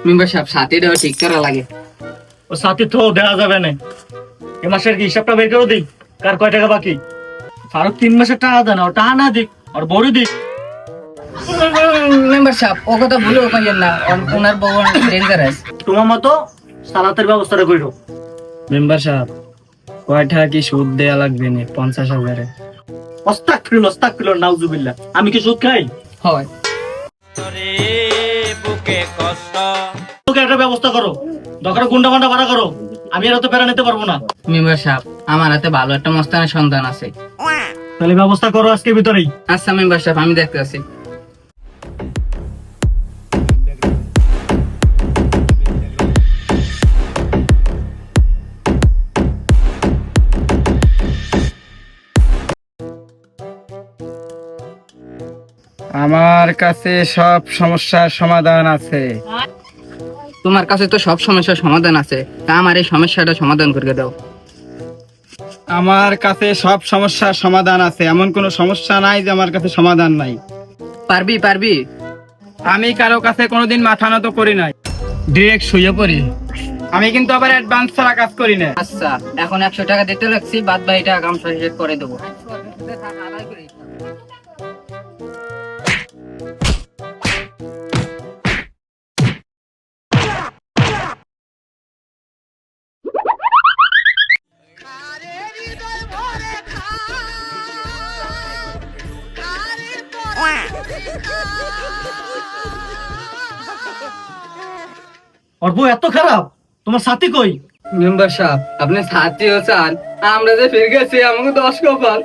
Member সাহেব সাথীটাও ঠিক করা লাগে। ও সাথী তো দেওয়া যাবে না। এ মাসের কি হিসাবটা বের করে দিই, কার কয় টাকা বাকি। ফারুক 3 মাসের টাকা দেয় না, ও টাকা না দিক আর বড় দিক। মেম্বার সাহেব ও কথা ভুলেও কইেন না, ওনার বউ ডেঞ্জারাস। তোমার মতো সালাতের ব্যবস্থাটা কইরো। মেম্বার সাহেব কয় টাকা কি সুদ দেয়া লাগবে না? 50,000। অস্তাগফিরুল্লাহ নাউজুবিল্লাহ। আমি কি সুদ খাই? হয় তোকে একটা ব্যবস্থা করো, দরকার গুন্ডা গুন্ডা ভাড়া করো। আমি আর তো প্যারা নিতে পারবো না। মেম্বার সাহেব আমার হাতে ভালো একটা মস্তানের সন্ধান আছে। তাহলে ব্যবস্থা করো আজকের ভিতরেই। আচ্ছা মেম্বার সাহেব আমি দেখতে আছি। আমার কাছে সব সমস্যার সমাধান আছে। তোমার কাছে তো সব সমস্যার সমাধান আছে, তা আমার এই সমস্যাটা সমাধান করে দাও। আমার কাছে সব সমস্যার সমাধান আছে, এমন কোনো সমস্যা নাই যে আমার কাছে সমাধান নাই। পারবি পারবি? আমি কারো কাছে কোনোদিন মাথা নত করি নাই, ডিরেক্ট শুয়ে পড়ি। আমি কিন্তু আবার অ্যাডভান্স ছাড়া কাজ করি না। আচ্ছা এখন 100 টাকা দিতে লাগছি, বাদ বাকিটা আগাম শেষ করে দেবো। ওর বউ এত খারাপ, তোমার সাথী কই? মেম্বার সাহেব আপনি সাথীও চান, আমরা যে ফিরে গেছি আমাকে 10 কপাল।